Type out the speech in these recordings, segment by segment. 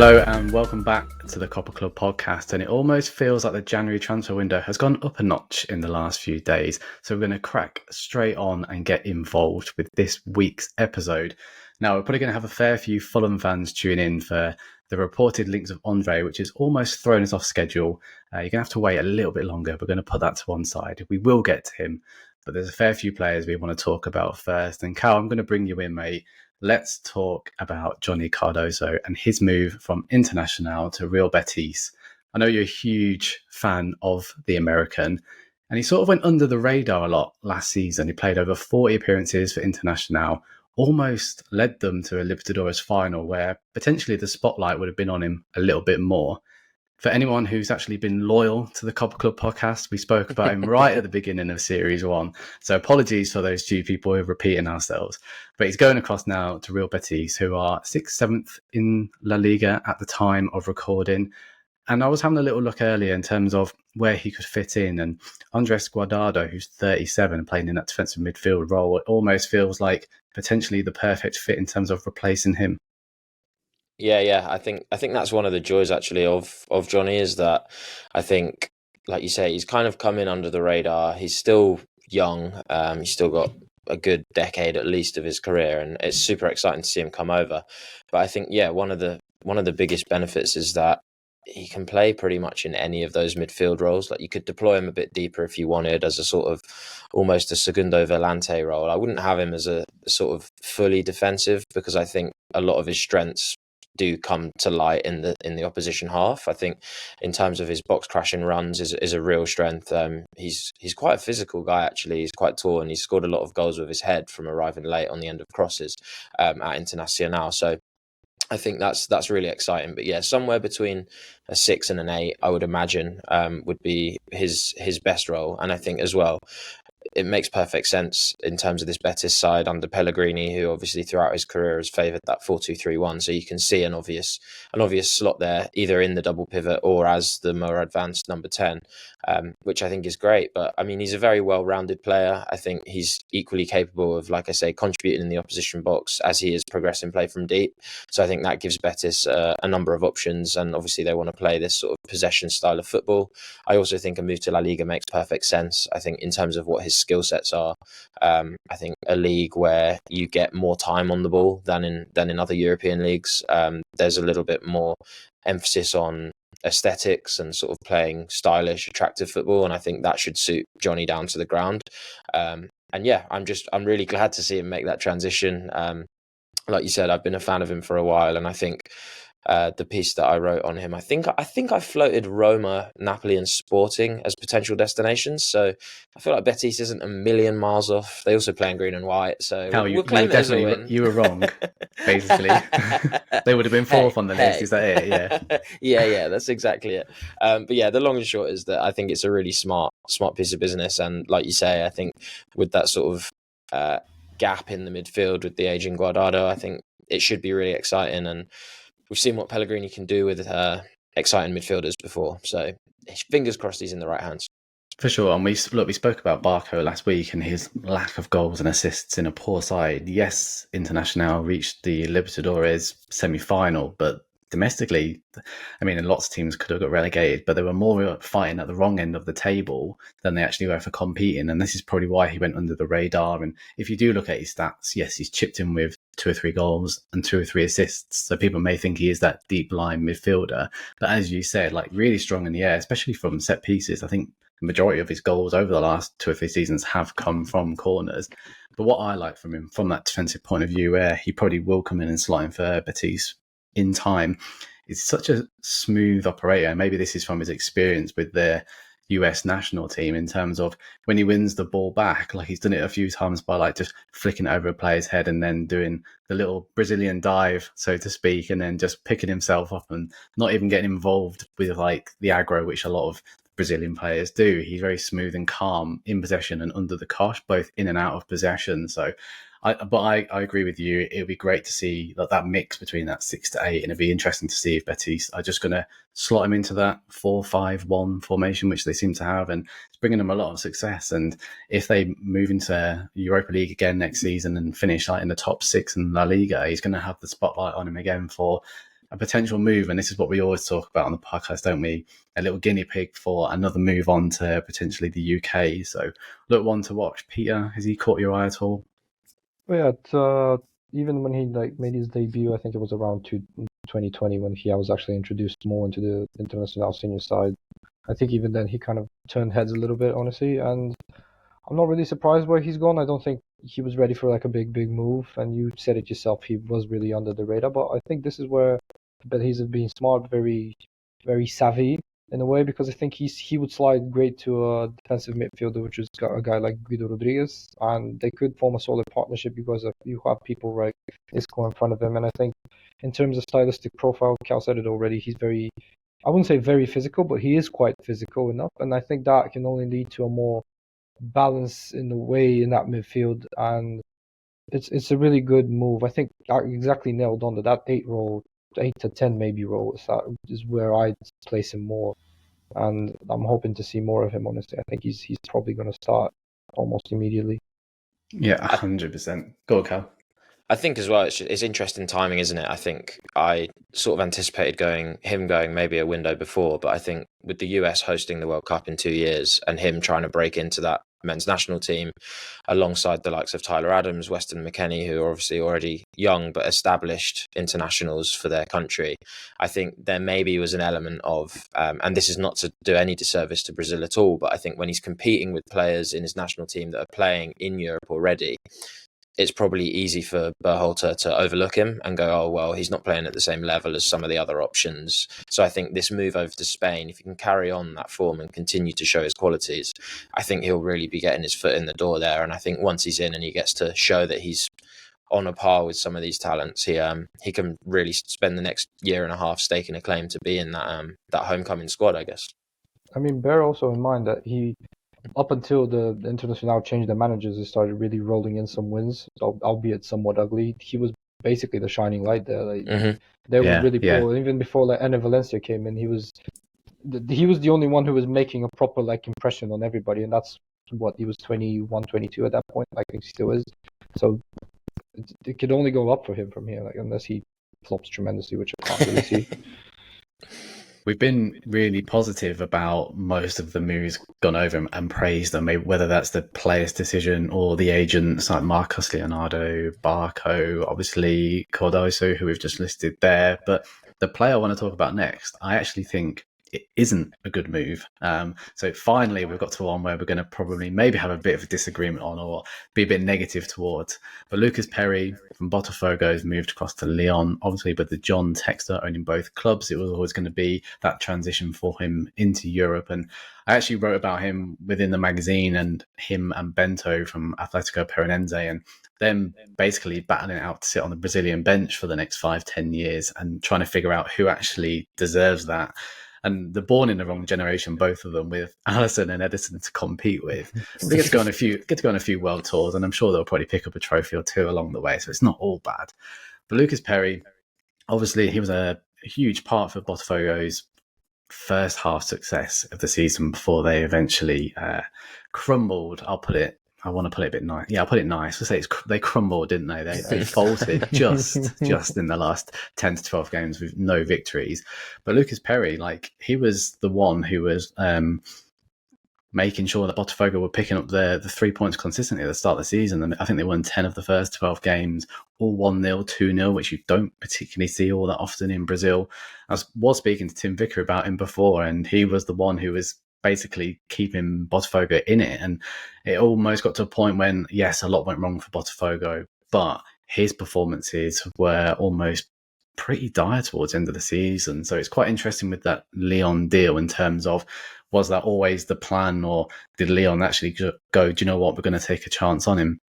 Hello and welcome back to the Copper Club podcast. And it almost feels like the January transfer window has gone up a notch in the last few days. So we're going to crack straight on and get involved with this week's episode. Now, we're probably going to have a fair few Fulham fans tune in for the reported links of André, which is almost thrown us off schedule. You're going to have to wait a little bit longer. We're going to put that to one side. We will get to him, but there's a fair few players we want to talk about first. And Cal, I'm going to bring you in, mate. Let's talk about Johnny Cardoso and his move from Internacional to Real Betis. I know you're a huge fan of the American, and he sort of went under the radar a lot last season. He played over 40 appearances for Internacional, almost led them to a Libertadores final where potentially the spotlight would have been on him a little bit more. For anyone who's actually been loyal to the Copper Club podcast, we spoke about him right at the beginning of Series 1. So apologies for those two people who are repeating ourselves. But he's going across now to Real Betis, who are 6th, 7th in La Liga at the time of recording. And I was having a little look earlier in terms of where he could fit in. And Andrés Guardado, who's 37, playing in that defensive midfield role, it almost feels like potentially the perfect fit in terms of replacing him. Yeah. I think that's one of the joys actually of Johnny, is that I think, like you say, he's kind of come in under the radar. He's still young. He's still got a good decade at least of his career, and it's super exciting to see him come over. But I think, one of the biggest benefits is that he can play pretty much in any of those midfield roles. Like, you could deploy him a bit deeper if you wanted, as a sort of almost a segundo volante role. I wouldn't have him as a sort of fully defensive, because I think a lot of his strengths do come to light in the opposition half. I think in terms of his box crashing runs is a real strength. He's quite a physical guy actually. He's quite tall, and he's scored a lot of goals with his head from arriving late on the end of crosses at Internacional. So I think that's really exciting. But somewhere between a 6 and an 8, I would imagine, would be his best role. And I think as well, it makes perfect sense in terms of this Betis side under Pellegrini, who obviously throughout his career has favoured that 4-2-3-1. So you can see an obvious slot there, either in the double pivot or as the more advanced number 10, which I think is great. But I mean, he's a very well-rounded player. I think he's equally capable of, like I say, contributing in the opposition box as he is progressing play from deep. So I think that gives Betis a number of options, and obviously they want to play this sort of possession style of football. I also think a move to La Liga makes perfect sense. I think in terms of what his skill sets are, I think a league where you get more time on the ball than in other European leagues, there's a little bit more emphasis on aesthetics and sort of playing stylish, attractive football, and I think that should suit Johnny down to the ground. I'm really glad to see him make that transition. Like you said, I've been a fan of him for a while, and I think the piece that I wrote on him, I think I floated Roma, Napoli and Sporting as potential destinations. So I feel like Betis isn't a million miles off. They also play in green and white, so we'll claim it as a win. You were wrong, basically. They would have been fourth on the list. Is that it? Yeah, that's exactly it. But the long and short is that I think it's a really smart piece of business. And like you say, I think with that sort of gap in the midfield with the aging Guardado, I think it should be really exciting. And we've seen what Pellegrini can do with exciting midfielders before. So fingers crossed he's in the right hands. For sure. And we spoke about Barco last week and his lack of goals and assists in a poor side. Yes, Internacional reached the Libertadores semi-final, but domestically, I mean, lots of teams could have got relegated, but they were more fighting at the wrong end of the table than they actually were for competing. And this is probably why he went under the radar. And if you do look at his stats, yes, he's chipped in with 2 or 3 goals and 2 or 3 assists. So people may think he is that deep line midfielder. But as you said, like, really strong in the air, especially from set pieces. I think the majority of his goals over the last 2 or 3 seasons have come from corners. But what I like from him, from that defensive point of view, where he probably will come in and slot in for Betis in time, is such a smooth operator. Maybe this is from his experience with the US national team in terms of when he wins the ball back, like he's done it a few times by like just flicking it over a player's head and then doing the little Brazilian dive, so to speak, and then just picking himself up and not even getting involved with like the aggro, which a lot of Brazilian players do. He's very smooth and calm in possession and under the cosh, both in and out of possession. So I agree with you. It would be great to see that mix between that 6 to 8, and it'd be interesting to see if Betis are just going to slot him into that 4-5-1 formation, which they seem to have, and it's bringing them a lot of success. And if they move into Europa League again next season and finish like in the top 6 in La Liga, he's going to have the spotlight on him again for a potential move, and this is what we always talk about on the podcast, don't we? A little guinea pig for another move on to potentially the UK. So look, one to watch. Peter, has he caught your eye at all? Well, yeah, even when he made his debut, I think it was around 2020 when I was actually introduced more into the international senior side. I think even then he kind of turned heads a little bit, honestly, and I'm not really surprised where he's gone. I don't think he was ready for like a big move, and you said it yourself, he was really under the radar. But I think this is where he's being smart, very, very savvy in a way, because I think he would slide great to a defensive midfielder, which is a guy like Guido Rodriguez, and they could form a solid partnership because you have people like Isco in front of him. And I think in terms of stylistic profile, Cal said it already, he's very, I wouldn't say very physical, but he is quite physical enough, and I think that can only lead to a more balance in the way in that midfield, and it's a really good move. I think exactly nailed on that 8 to 10 maybe role is where I'd place him more, and I'm hoping to see more of him, honestly. I think he's probably going to start almost immediately. Yeah, 100%. Go on, Cal. I think as well, it's interesting timing, isn't it? I think I sort of anticipated him going maybe a window before, but I think with the US hosting the World Cup in 2 years and him trying to break into that men's national team alongside the likes of Tyler Adams, Weston McKennie, who are obviously already young but established internationals for their country, I think there maybe was an element of, and this is not to do any disservice to Brazil at all, but I think when he's competing with players in his national team that are playing in Europe already, it's probably easy for Berhalter to overlook him and go, oh, well, he's not playing at the same level as some of the other options. So I think this move over to Spain, if he can carry on that form and continue to show his qualities, I think he'll really be getting his foot in the door there. And I think once he's in and he gets to show that he's on a par with some of these talents, he can really spend the next year and a half staking a claim to be in that homecoming squad, I guess. I mean, bear also in mind that he, up until the International changed the managers, he started really rolling in some wins, albeit somewhat ugly. He was basically the shining light there. They were really poor. Even before Enner Valencia came in, he was the only one who was making a proper impression on everybody, and that's what, he was 21, 22 at that point. I think he still is. So it could only go up for him from here, unless he flops tremendously, which I can't really see. We've been really positive about most of the moves gone over him and praised them, whether that's the player's decision or the agents like Marcos Leonardo, Barco, obviously Cardoso, who we've just listed there. But the player I want to talk about next, I actually think it isn't a good move. So finally, we've got to one where we're going to probably maybe have a bit of a disagreement on, or be a bit negative towards. But Lucas Perri from Botafogo has moved across to Lyon, obviously with the John Textor owning both clubs. It was always going to be that transition for him into Europe. And I actually wrote about him within the magazine, and him and Bento from Atletico Paranaense, and them basically battling it out to sit on the Brazilian bench for the next 5-10 years and trying to figure out who actually deserves that. And they're born in the wrong generation, both of them, with Allison and Edison to compete with. They get to go on a few world tours, and I'm sure they'll probably pick up a trophy or two along the way. So it's not all bad. But Lucas Perri, obviously, he was a huge part for Botafogo's first half success of the season before they eventually crumbled. I want to put it a bit nice. Yeah, I'll put it nice. I'll say they crumbled, didn't they? They faltered just in the last 10 to 12 games with no victories. But Lucas Perri, he was the one who was making sure that Botafogo were picking up the 3 points consistently at the start of the season. I think they won 10 of the first 12 games, all 1-0, 2-0, which you don't particularly see all that often in Brazil. I was speaking to Tim Vicker about him before, and he was the one who was basically keeping Botafogo in it. And it almost got to a point when, yes, a lot went wrong for Botafogo, but his performances were almost pretty dire towards the end of the season. So it's quite interesting with that Lyon deal in terms of, was that always the plan, or did Lyon actually go, do you know what, we're going to take a chance on him?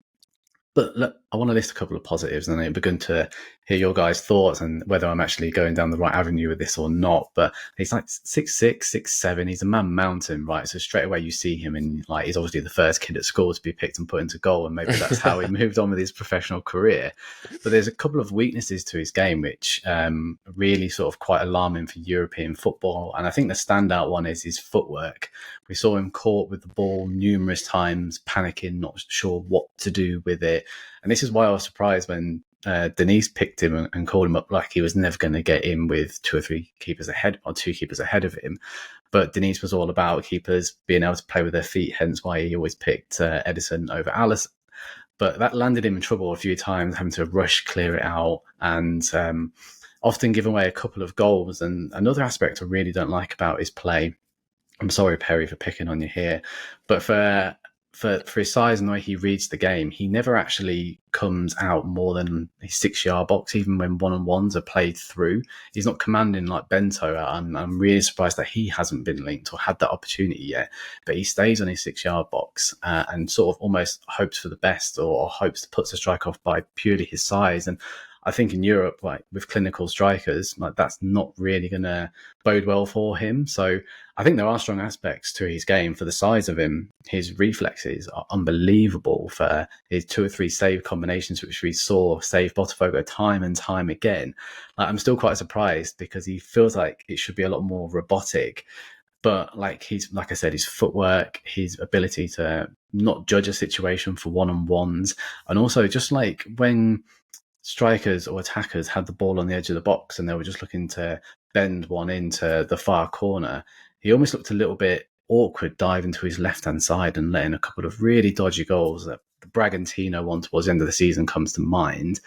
But look, I want to list a couple of positives, and it'd be good to hear your guys' thoughts and whether I'm actually going down the right avenue with this or not. But he's 6'6", 6'7". He's a man mountain, right? So straight away you see him, and he's obviously the first kid at school to be picked and put into goal, and maybe that's how he moved on with his professional career. But there's a couple of weaknesses to his game which really sort of quite alarming for European football. And I think the standout one is his footwork. We saw him caught with the ball numerous times, panicking, not sure what to do with it. And this is why I was surprised when Denise picked him and called him up like he was never going to get in with two keepers ahead of him. But Denise was all about keepers being able to play with their feet, hence why he always picked Edison over Alice. But that landed him in trouble a few times, having to rush, clear it out, and often give away a couple of goals. And another aspect I really don't like about his play, I'm sorry, Perry, for picking on you here, but for his size and the way he reads the game, he never actually comes out more than his 6-yard box, even when one-on-ones are played through. He's not commanding like Bento. I'm really surprised that he hasn't been linked or had that opportunity yet, but he stays on his 6-yard box and sort of almost hopes for the best or puts the strike off by purely his size. And I think in Europe, like with clinical strikers, like that's not really going to bode well for him. So I think there are strong aspects to his game for the size of him. His reflexes are unbelievable for his 2 or 3 save combinations, which we saw save Botafogo time and time again. Like, I'm still quite surprised because he feels like it should be a lot more robotic. But like I said, his footwork, his ability to not judge a situation for one-on-ones, and also just like when strikers or attackers had the ball on the edge of the box and they were just looking to bend one into the far corner, he almost looked a little bit awkward diving to his left-hand side and letting a couple of really dodgy goals. The Bragantino one towards the end of the season comes to mind.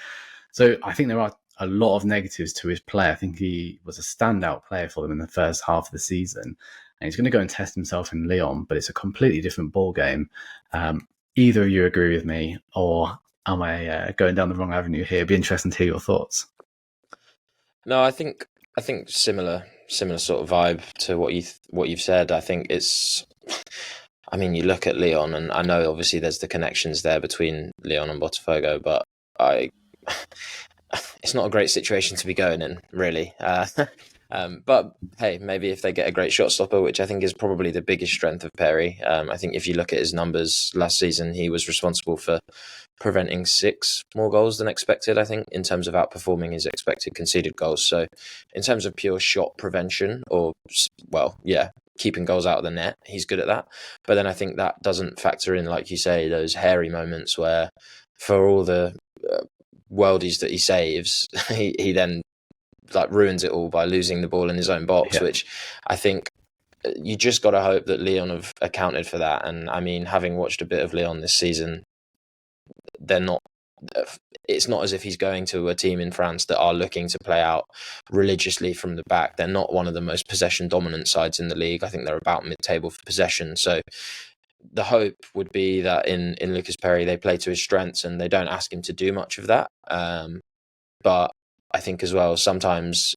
So I think there are a lot of negatives to his play. I think he was a standout player for them in the first half of the season. And he's going to go and test himself in Lyon, but it's a completely different ball game. Either of you agree with me, or am I going down the wrong avenue here? It'd be interesting to hear your thoughts. No, I think similar sort of vibe to what you've said. I think it's, I mean, you look at Lyon, and I know obviously there's the connections there between Lyon and Botafogo, but it's not a great situation to be going in, really. But hey, maybe if they get a great shot stopper, which I think is probably the biggest strength of Perri. I think if you look at his numbers last season, he was responsible for preventing 6 more goals than expected, I think, in terms of outperforming his expected conceded goals. So in terms of pure shot prevention, or, well, yeah, keeping goals out of the net, he's good at that. But then I think that doesn't factor in, like you say, those hairy moments where for all the worldies that he saves, he then like ruins it all by losing the ball in his own box, which I think you just got to hope that Lyon have accounted for that. And I mean, having watched a bit of Lyon this season, it's not as if he's going to a team in France that are looking to play out religiously from the back. They're not one of the most possession dominant sides in the league. I think they're about mid-table for possession. So the hope would be that in Lucas Perri, they play to his strengths and they don't ask him to do much of that. But I think as well, sometimes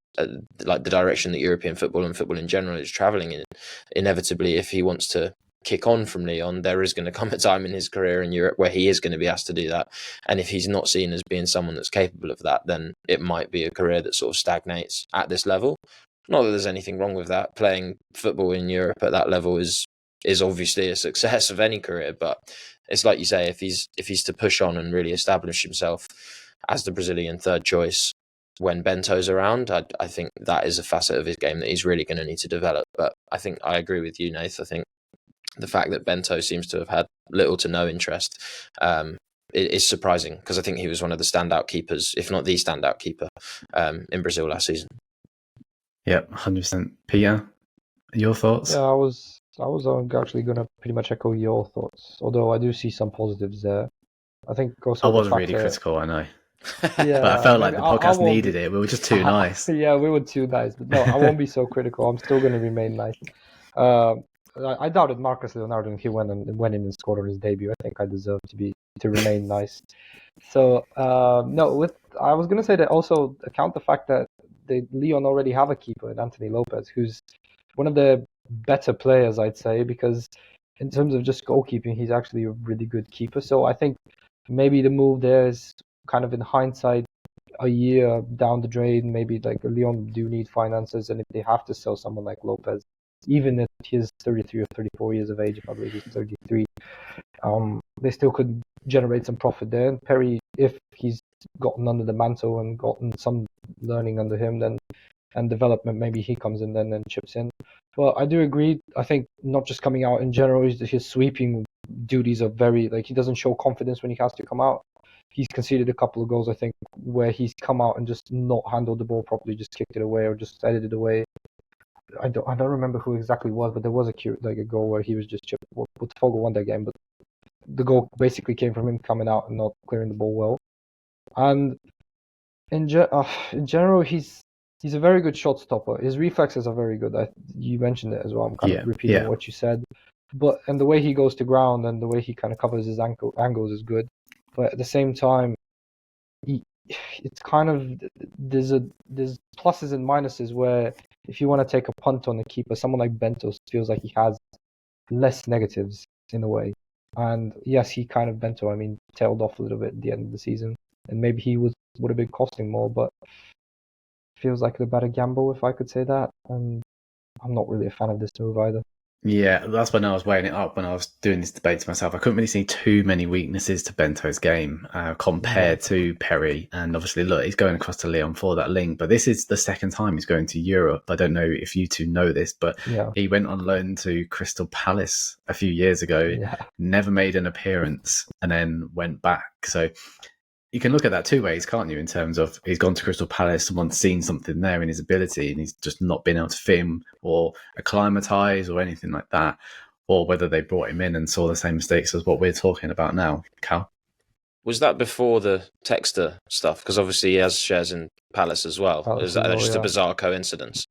like the direction that European football and football in general is travelling in, inevitably, if he wants to kick on from Lyon, there is going to come a time in his career in Europe where he is going to be asked to do that. And if he's not seen as being someone that's capable of that, then it might be a career that sort of stagnates at this level. Not that there's anything wrong with that. Playing football in Europe at that level is obviously a success of any career, but it's like you say, if he's to push on and really establish himself as the Brazilian third choice when Bento's around, I think that is a facet of his game that he's really going to need to develop. But I think I agree with you, Nath. I think the fact that Bento seems to have had little to no interest is surprising, because I think he was one of the standout keepers, if not the standout keeper, in Brazil last season. Yep, 100%. Pia, your thoughts? Yeah, I was actually going to pretty much echo your thoughts, although I do see some positives there. I think also I was really critical, I know. Yeah, but I felt like the podcast needed it. We were just too nice. Yeah, we were too nice. But no, I won't be so critical. I'm still going to remain nice. I doubted Marcus Leonardo when he went in and scored on his debut. I think I deserve to remain nice. So no, I was going to say that also account the fact that Lyon already have a keeper in Anthony Lopez, who's one of the better players, I'd say, because in terms of just goalkeeping, he's actually a really good keeper. So I think maybe the move there is kind of in hindsight a year down the drain. Maybe like Lyon do need finances, and if they have to sell someone like Lopez, even if he's 33 or 34 years of age, I believe he's 33, they still could generate some profit there. And Perri, if he's gotten under the mantle and gotten some learning under him, then and development, maybe he comes in then and chips in. But I do agree. I think not just coming out in general, his sweeping duties are very, like, he doesn't show confidence when he has to come out. He's conceded a couple of goals, I think, where he's come out and just not handled the ball properly, just kicked it away or just headed it away. I don't remember who exactly it was, but there was a goal where he was just chipped. Botafogo won that game, but the goal basically came from him coming out and not clearing the ball well. And in general, he's a very good shot stopper. His reflexes are very good. You mentioned it as well. I'm kind of repeating what you said. And the way he goes to ground and the way he kind of covers his angles is good. But at the same time, it's kind of, there's pluses and minuses where if you want to take a punt on the keeper, someone like Bentos feels like he has less negatives in a way. And yes, he kind of, Bento, tailed off a little bit at the end of the season, and maybe he would have been costing more, but feels like a better gamble, if I could say that. And I'm not really a fan of this move either. Yeah, that's when I was weighing it up when I was doing this debate to myself. I couldn't really see too many weaknesses to Bento's game compared to Perri. And obviously, look, he's going across to Lyon for that link. But this is the second time he's going to Europe. I don't know if you two know this, but he went on loan to Crystal Palace a few years ago, never made an appearance, and then went back. So you can look at that two ways, can't you, in terms of he's gone to Crystal Palace, someone's seen something there in his ability and he's just not been able to fit him or acclimatise or anything like that, or whether they brought him in and saw the same mistakes as what we're talking about now. Cal? Was that before the Textor stuff? Because obviously he has shares in Palace as well. Is that just a bizarre coincidence?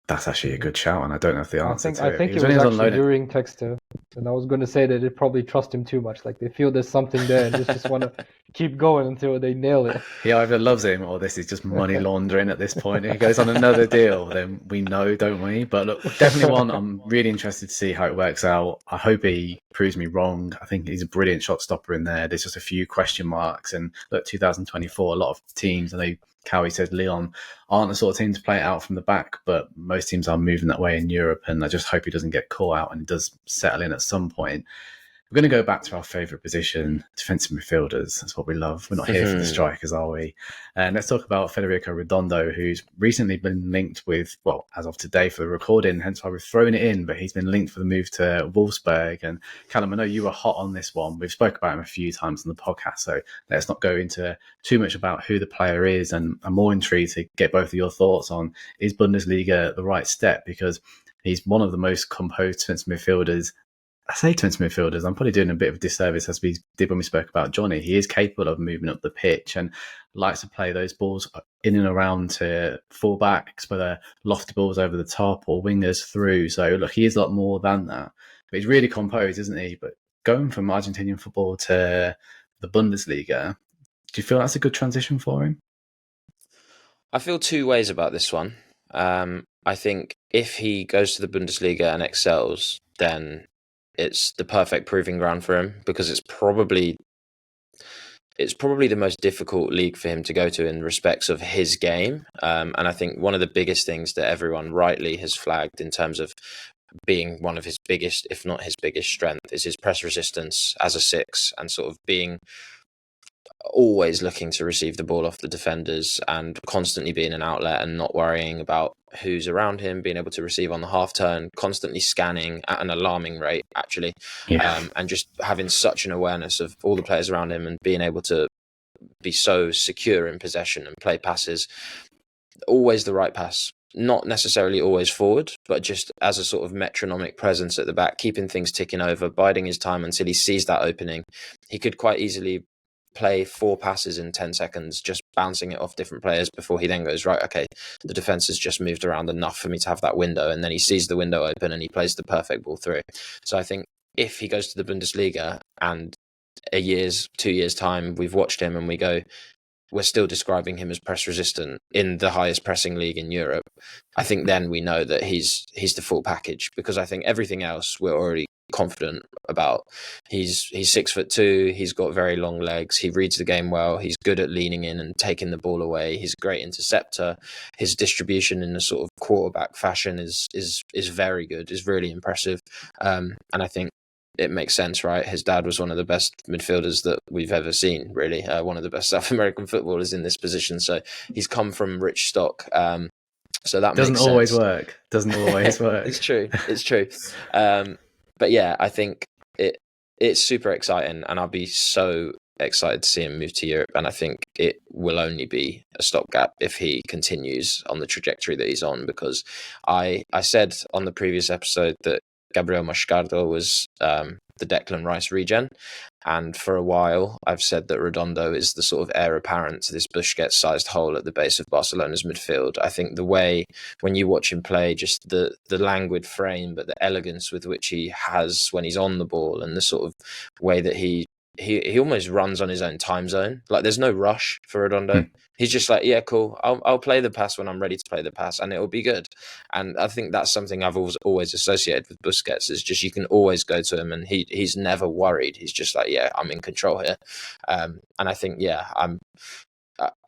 That's actually a good shout, and I don't know if the answer to it. I think it was actually during Textor, and I was going to say that they probably trust him too much. Like, they feel there's something there and just want to keep going until they nail it. He either loves him or this is just money laundering at this point. If he goes on another deal, then we know, don't we? But look, definitely one I'm really interested to see how it works out. I hope he proves me wrong. I think he's a brilliant shot stopper in there. There's just a few question marks. And look, 2024, a lot of teams, I know Cowie said Lyon aren't the sort of team to play it out from the back, but most teams are moving that way in Europe, and I just hope he doesn't get caught out and does settle in at some point. We're going to go back to our favourite position, defensive midfielders. That's what we love. We're not here for the strikers, are we? And let's talk about Federico Redondo, who's recently been linked with, well, as of today for the recording, hence why we've thrown it in, but he's been linked for the move to Wolfsburg. And Callum, I know you were hot on this one. We've spoke about him a few times on the podcast, so let's not go into too much about who the player is. And I'm more intrigued to get both of your thoughts on, is Bundesliga the right step? Because he's one of the most composed defensive midfielders. I say defensive midfielders, I'm probably doing a bit of a disservice as we did when we spoke about Johnny. He is capable of moving up the pitch and likes to play those balls in and around to fullbacks, whether lofty balls over the top or wingers through. So look, he is a lot more than that. But he's really composed, isn't he? But going from Argentinian football to the Bundesliga, do you feel that's a good transition for him? I feel two ways about this one. I think if he goes to the Bundesliga and excels, then it's the perfect proving ground for him, because it's probably the most difficult league for him to go to in respects of his game. And I think one of the biggest things that everyone rightly has flagged in terms of being one of his biggest, if not his biggest strength, is his press resistance as a six, and sort of being always looking to receive the ball off the defenders and constantly being an outlet and not worrying about who's around him, being able to receive on the half turn, constantly scanning at an alarming rate, actually, and just having such an awareness of all the players around him and being able to be so secure in possession and play passes, always the right pass, not necessarily always forward, but just as a sort of metronomic presence at the back, keeping things ticking over, biding his time until he sees that opening. He could quite easily play 4 passes in 10 seconds, just bouncing it off different players before he then goes, right, okay, the defence has just moved around enough for me to have that window, and then he sees the window open and he plays the perfect ball through. So I think if he goes to the Bundesliga and 2 years time, we've watched him and we go, we're still describing him as press resistant in the highest pressing league in Europe, I think then we know that he's the full package, because I think everything else we're already confident about. He's 6'2", he's got very long legs, he reads the game well, he's good at leaning in and taking the ball away, he's a great interceptor, his distribution in a sort of quarterback fashion is very good, is really impressive, and I think it makes sense, right? His dad was one of the best midfielders that we've ever seen, really, one of the best South American footballers in this position, so he's come from rich stock, so that doesn't makes sense. always work. Doesn't always work. It's true. But yeah, I think it's super exciting, and I'll be so excited to see him move to Europe. And I think it will only be a stopgap if he continues on the trajectory that he's on, because I said on the previous episode that Gabriel Mascardo was the Declan Rice regen, and for a while I've said that Redondo is the sort of heir apparent to this Busquets-sized hole at the base of Barcelona's midfield. I think the way, when you watch him play, just the languid frame, but the elegance with which he has when he's on the ball, and the sort of way that he almost runs on his own time zone. Like, there's no rush for Redondo. He's just like, yeah, cool. I'll play the pass when I'm ready to play the pass, and it'll be good. And I think that's something I've always associated with Busquets, is just you can always go to him, and he's never worried. He's just like, yeah, I'm in control here. And I think,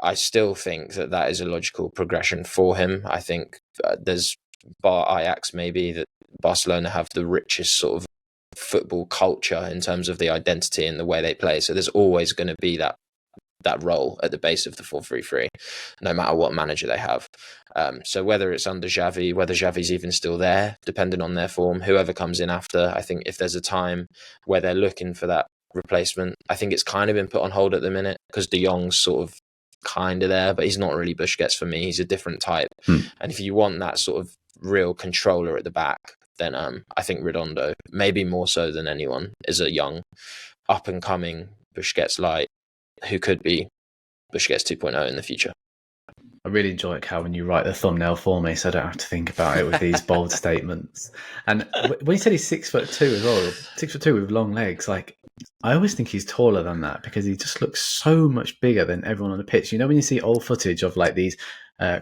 I still think that is a logical progression for him. I think there's, bar Ajax maybe, that Barcelona have the richest sort of football culture in terms of the identity and the way they play. So there's always going to be that role at the base of the 4-3-3, no matter what manager they have. So whether it's under Xavi, whether Xavi's even still there, depending on their form, whoever comes in after, I think if there's a time where they're looking for that replacement, I think it's kind of been put on hold at the minute, because De Jong's sort of kind of there, but he's not really Busquets for me. He's a different type. And if you want that sort of real controller at the back, then I think Redondo, maybe more so than anyone, is a young, up-and-coming Busquets light who could be Busquets 2.0 in the future. I really enjoy it, Cal, when you write the thumbnail for me, so I don't have to think about it with these bold statements. And when you said he's 6'2" as well, 6'2" with long legs, like, I always think he's taller than that, because he just looks so much bigger than everyone on the pitch. You know, when you see old footage of like these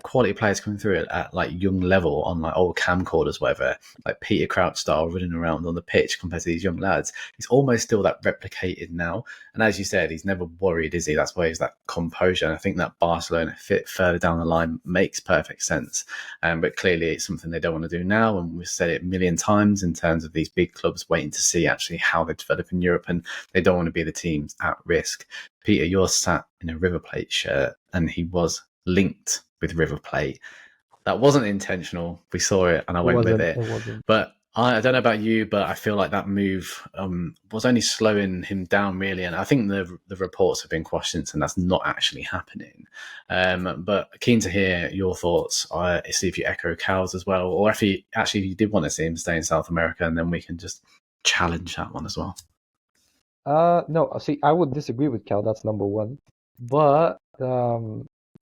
quality players coming through at like young level on like old camcorders, whatever, like Peter Crouch style, running around on the pitch compared to these young lads, he's almost still that replicated now. And as you said, he's never worried, is he? That's why he's that composure. And I think that Barcelona fit further down the line makes perfect sense. But clearly it's something they don't want to do now. And we've said it a million times in terms of these big clubs waiting to see actually how they develop in Europe, and they don't want to be the teams at risk. Peter, you're sat in a River Plate shirt, and he was linked with River Plate. That wasn't intentional. We saw it, and I went with it. But I don't know about you, but I feel like that move was only slowing him down, really. And I think the reports have been quashed since, and that's not actually happening. But keen to hear your thoughts. See if you echo Cal's as well, or if you did want to see him stay in South America, and then we can just challenge that one as well. No, see, I would disagree with Cal. That's number one. But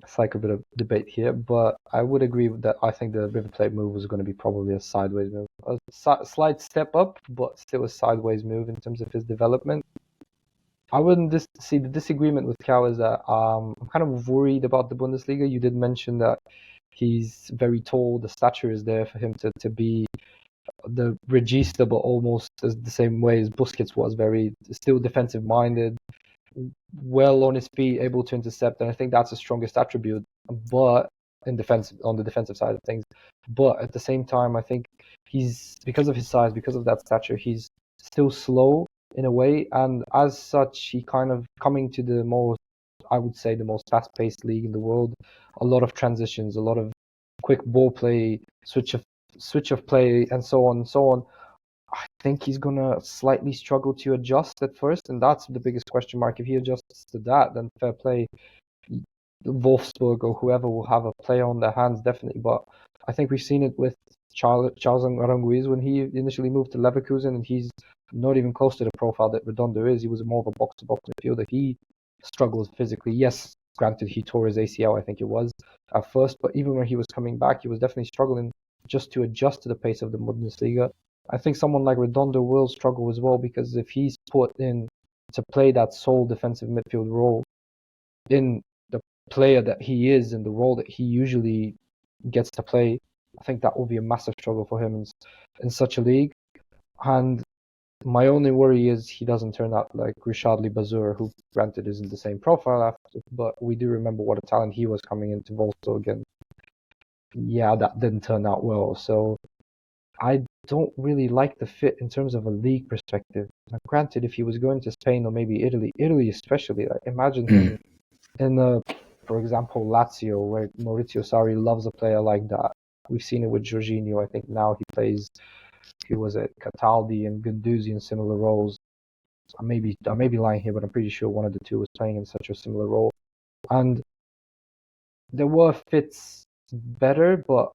it's like a bit of debate here. But I would agree with that. I think the River Plate move was going to be probably a sideways move, a slight step up, but still a sideways move in terms of his development. I wouldn't see the disagreement with Cal is that I'm kind of worried about the Bundesliga. You did mention that he's very tall. The stature is there for him to be the regista, but almost as the same way as Busquets was, very still defensive minded, well on his feet, able to intercept, and I think that's the strongest attribute. But on the defensive side of things, but at the same time, I think he's, because of his size, because of that stature, he's still slow in a way, and as such, he kind of coming to the most fast-paced league in the world. A lot of transitions, a lot of quick ball play, switch of play, and so on and so on. I think he's gonna slightly struggle to adjust at first, and that's the biggest question mark. If he adjusts to that, then fair play. Wolfsburg or whoever will have a play on their hands, definitely. But I think we've seen it with Charles Aranguiz when he initially moved to Leverkusen, and he's not even close to the profile that Redondo is. He was more of a box-to-box midfielder. He struggles physically. Yes, granted, he tore his ACL, I think it was, at first, but even when he was coming back, he was definitely struggling just to adjust to the pace of the Bundesliga. I think someone like Redondo will struggle as well, because if he's put in to play that sole defensive midfield role in the player that he is and the role that he usually gets to play, I think that will be a massive struggle for him in such a league. And my only worry is he doesn't turn out like Richardly Bazur, who granted isn't the same profile after, but we do remember what a talent he was coming into Wolfsburg, and yeah, that didn't turn out well. So I don't really like the fit in terms of a league perspective. Now, granted, if he was going to Spain or maybe Italy especially, like, imagine him in, for example, Lazio, where Maurizio Sarri loves a player like that. We've seen it with Jorginho. I think now he plays, Cataldi and Guendouzi in similar roles. I may be lying here, but I'm pretty sure one of the two was playing in such a similar role. And there were fits better, but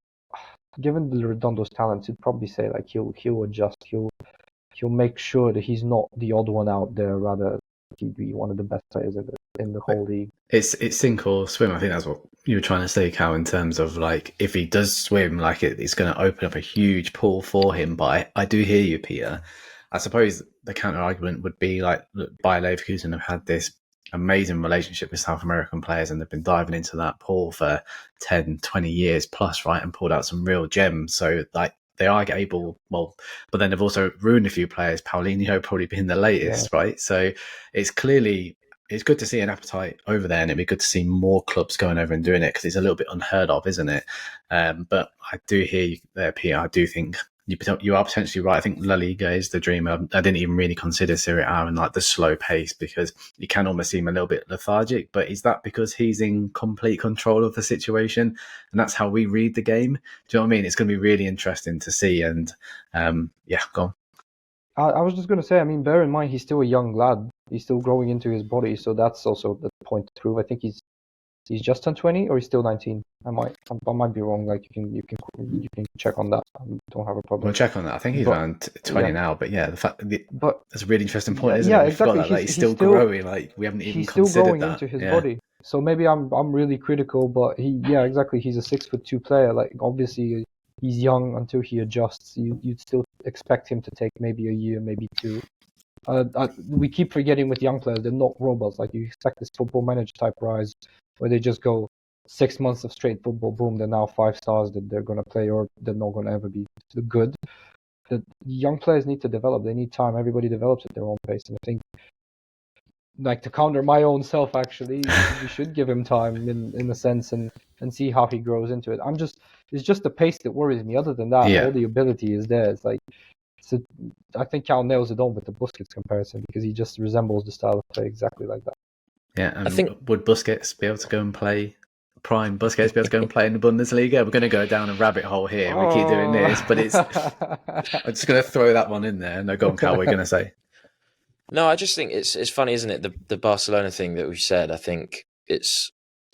given the Redondo's talents, you'd probably say like he'll adjust, he'll make sure that he's not the odd one out there, rather he'd be one of the best players in the whole league. It's sink or swim. I think that's what you were trying to say, Cal, in terms of like if he does swim, like it's going to open up a huge pool for him. But I do hear you, Peter. I suppose the counter argument would be like, look, Bayer Leverkusen have had this amazing relationship with South American players and they've been diving into that pool for 10, 20 years plus, right, and pulled out some real gems. So like they are able, well, but then they've also ruined a few players. Paulinho probably being the latest, right? So it's good to see an appetite over there, and it'd be good to see more clubs going over and doing it because it's a little bit unheard of, isn't it? But I do hear you there, Peter. I do think you are potentially right. I think La Liga is the dream. I didn't even really consider Serie A and like the slow pace because you can almost seem a little bit lethargic. But is that because he's in complete control of the situation, and that's how we read the game? Do you know what I mean? It's going to be really interesting to see. And yeah, go on. I was just going to say, I mean, bear in mind he's still a young lad. He's still growing into his body, so that's also the point to prove. I think he's just turned 20 or he's still 19. I might be wrong. Like you can check on that. I don't have a problem. We'll check on that. I think he's around 20 now. But yeah, that's a really interesting point, isn't it? We exactly. Forgot that, like, he's still growing. Like we haven't even considered that. He's still growing into his body. So maybe I'm really critical, but exactly. He's a 6'2" player. Like obviously he's young until he adjusts. You'd still expect him to take maybe a year, maybe two. We keep forgetting with young players, they're not robots. Like you expect this football manager type rise where they just go 6 months of straight football, boom, they're now 5 stars that they're going to play or they're not going to ever be good. The young players need to develop. They need time. Everybody develops at their own pace. And I think, like, to counter my own self, actually, we should give him time in a sense and see how he grows into it. It's just the pace that worries me. Other than that, all the ability is there. It's like, I think Cal nails it on with the Busquets comparison because he just resembles the style of play exactly like that. Yeah, and I think would Busquets be able to go and play? Prime Busquets be able to go and play in the Bundesliga? We're going to go down a rabbit hole here. We keep doing this, but I'm just going to throw that one in there. No, go on, Cal. We're going to say. No, I just think it's funny, isn't it? The Barcelona thing that we said. I think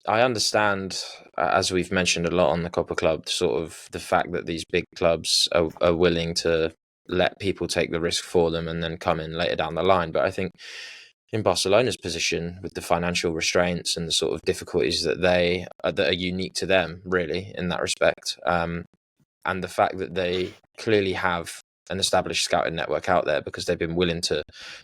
I understand, as we've mentioned a lot on the Copper Club, sort of the fact that these big clubs are willing to let people take the risk for them and then come in later down the line. But I think in Barcelona's position, with the financial restraints and the sort of difficulties that that are unique to them, really, in that respect, and the fact that they clearly have an established scouting network out there because they've been willing to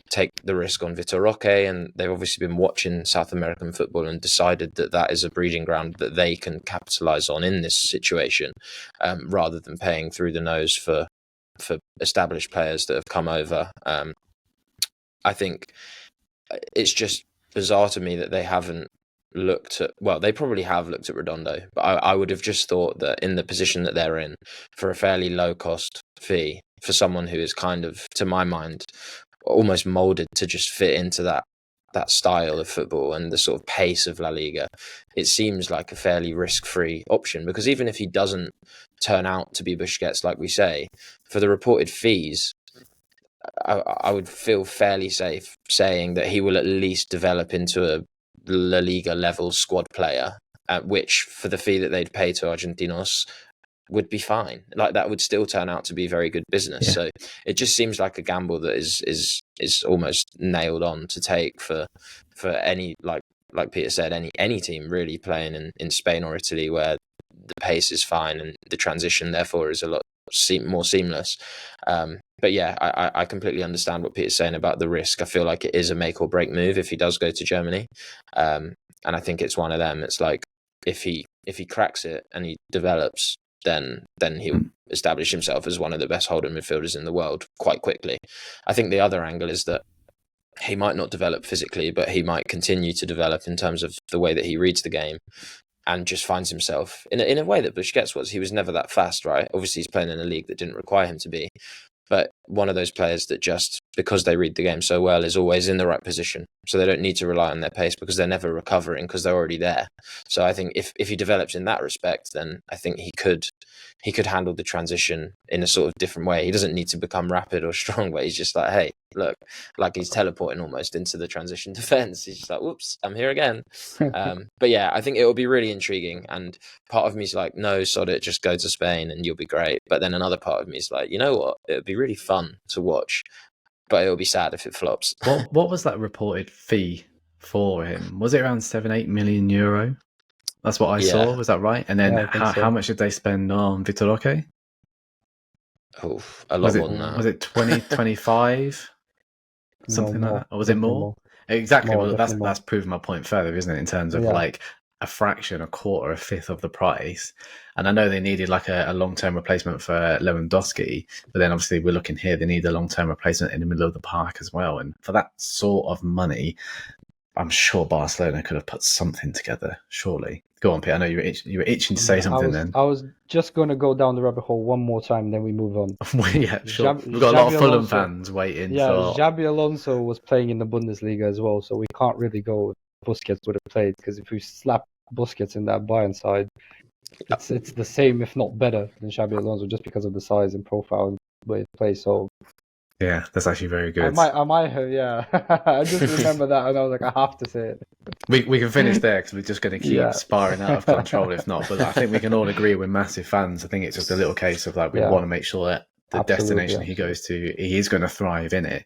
take the risk on Vitor Roque, and they've obviously been watching South American football and decided that is a breeding ground that they can capitalize on in this situation, rather than paying through the nose for established players that have come over. I think it's just bizarre to me that they haven't looked at, well, they probably have looked at Redondo, but I would have just thought that in the position that they're in, for a fairly low cost fee, for someone who is kind of, to my mind, almost molded to just fit into that style of football and the sort of pace of La Liga, it seems like a fairly risk-free option, because even if he doesn't turn out to be Busquets, like we say, for the reported fees, I would feel fairly safe saying that he will at least develop into a La Liga level squad player, which for the fee that they'd pay to Argentinos would be fine. Like that would still turn out to be very good business. Yeah. So it just seems like a gamble that is almost nailed on to take for any, like Peter said, any team really playing in Spain or Italy, where the pace is fine and the transition therefore is a lot more seamless. But yeah, I completely understand what Peter's saying about the risk. I feel like it is a make or break move if he does go to Germany. And I think it's one of them. It's like if he cracks it and he develops, then he'll establish himself as one of the best holding midfielders in the world quite quickly. I think the other angle is that he might not develop physically, but he might continue to develop in terms of the way that he reads the game, and just finds himself in a way that Busquets was. He was never that fast, right? Obviously, he's playing in a league that didn't require him to be, but one of those players that just because they read the game so well, is always in the right position. So they don't need to rely on their pace because they're never recovering because they're already there. So I think if he develops in that respect, then I think he could handle the transition in a sort of different way. He doesn't need to become rapid or strong, but he's just like, hey, look, like he's teleporting almost into the transition defense. He's just like, whoops, I'm here again. But yeah, I think it will be really intriguing. And part of me is like, no, sod it, just go to Spain and you'll be great. But then another part of me is like, you know what? It would be really fun to watch, but it'll be sad if it flops. What was that reported fee for him? Was it around 7-8 million euro? That's what I saw. Was that right? And then how much did they spend on Vitor Roque? Oh, a lot more than that. Was it 20, 25? Something like that? Or was it more? Exactly. More, Well, that's proving my point further, isn't it? In terms of like a fraction, a quarter, a fifth of the price. And I know they needed like a long-term replacement for Lewandowski, but then obviously we're looking here, they need a long-term replacement in the middle of the park as well. And for that sort of money, I'm sure Barcelona could have put something together, surely. Go on, Pete. I know you were itching to say something then. I was just going to go down the rabbit hole one more time, then we move on. Yeah, sure. We've got a lot of Fulham fans waiting. Yeah, Xabi Alonso was playing in the Bundesliga as well, so we can't really go with Busquets would have played, because if we slap Busquets in that Bayern side, it's the same, if not better, than Xabi Alonso, just because of the size and profile and way it plays. So yeah, that's actually very good. I might have, yeah. I just remember that, and I was like, I have to say it. We can finish there because we're just going to keep sparring out of control if not. But I think we can all agree we're massive fans. I think it's just a little case of like we want to make sure that the destination he goes to, he is going to thrive in it.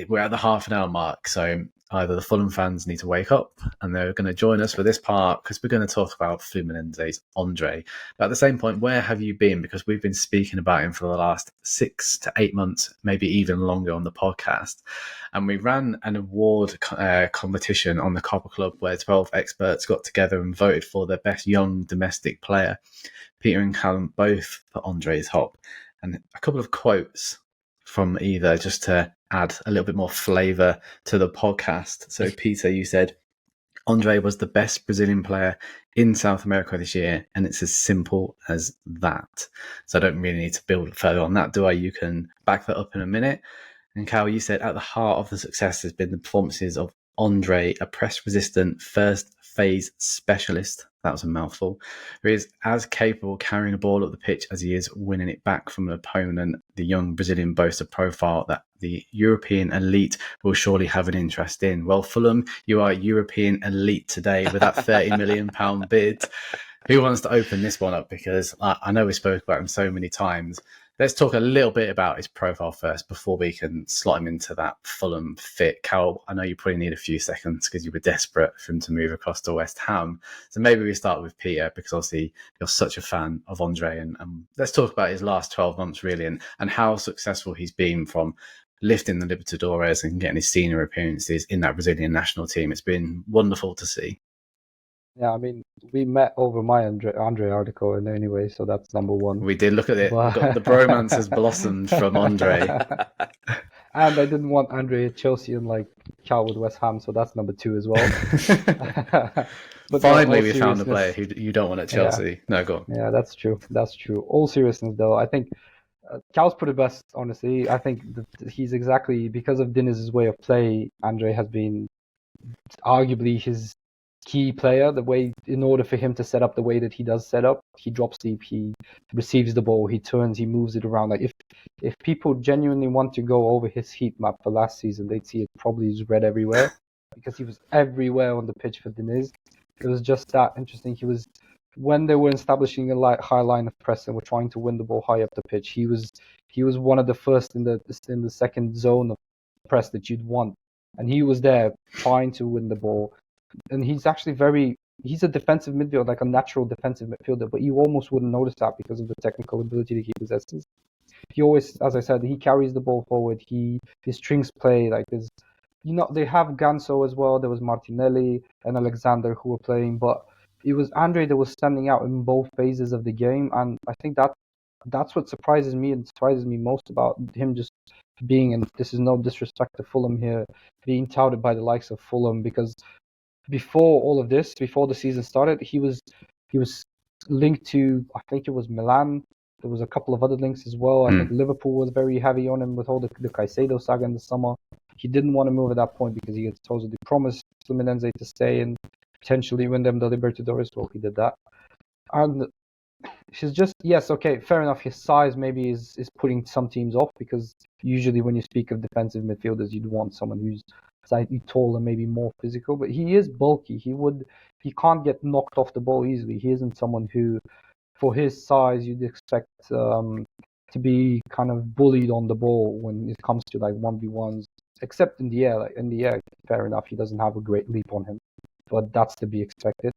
We're at the half an hour mark, so either the Fulham fans need to wake up and they're going to join us for this part because we're going to talk about Fluminense's André. But at the same point, where have you been? Because we've been speaking about him for the last 6 to 8 months, maybe even longer on the podcast. And we ran an award competition on the Copper Club where 12 experts got together and voted for their best young domestic player. Peter and Callum both put André's top. And a couple of quotes from either just to add a little bit more flavour to the podcast. So, Peter, you said, André was the best Brazilian player in South America this year, and it's as simple as that. So I don't really need to build further on that, do I? You can back that up in a minute. And Cal, you said at the heart of the success has been the performances of André, a press-resistant first phase specialist. That was a mouthful. Who is as capable carrying a ball up the pitch as he is winning it back from an opponent. The young Brazilian boasts a profile that the European elite will surely have an interest in. Well, Fulham, you are European elite today with that £30 million bid. Who wants to open this one up? Because I know we spoke about him so many times. Let's talk a little bit about his profile first before we can slot him into that Fulham fit. Cal, I know you probably need a few seconds because you were desperate for him to move across to West Ham. So maybe we start with Peter because obviously you're such a fan of André. And let's talk about his last 12 months really and how successful he's been from lifting the Libertadores and getting his senior appearances in that Brazilian national team. It's been wonderful to see. Yeah, I mean, we met over my André article in anyway, so that's number one. We did look at it. The bromance has blossomed from André. And I didn't want André at Chelsea and like Cal with West Ham, so that's number 2 as well. But finally, we found a player who you don't want at Chelsea. Yeah. No, go on. Yeah, that's true. That's true. All seriousness, though, I think Cal's put it best, honestly. I think he's exactly, because of Diniz's way of play, André has been arguably his key player. The way, in order for him to set up the way that he does set up, he drops deep, he receives the ball, he turns, he moves it around. Like if people genuinely want to go over his heat map for last season, they'd see it probably is red everywhere because he was everywhere on the pitch for Diniz. It was just that interesting. He was, when they were establishing a high line of press and were trying to win the ball high up the pitch, he was one of the first in the second zone of press that you'd want, and he was there trying to win the ball. And he's actually he's a defensive midfielder, like a natural defensive midfielder, but you almost wouldn't notice that because of the technical ability that he possesses. He always, as I said, he carries the ball forward. He strings play. Like there's, they have Ganso as well. There was Martinelli and Alexander who were playing, but it was André that was standing out in both phases of the game. And I think that's what surprises me and surprises me most about him just being, and this is no disrespect to Fulham here, being touted by the likes of Fulham, because before all of this, before the season started, he was linked to, I think it was Milan, There was a couple of other links as well. I think Liverpool was very heavy on him with all the Caicedo saga in the summer. He didn't want to move at that point because he had supposedly promised Fluminense to stay and potentially win them the Libertadores. Well, he did that. And she's just, yes, okay, fair enough. His size maybe is putting some teams off, because usually when you speak of defensive midfielders, you'd want someone who's slightly taller, maybe more physical. But he is bulky. He can't get knocked off the ball easily. He isn't someone who, for his size, you'd expect to be kind of bullied on the ball when it comes to like 1v1s, except in the air. Like in the air, fair enough, he doesn't have a great leap on him, but that's to be expected.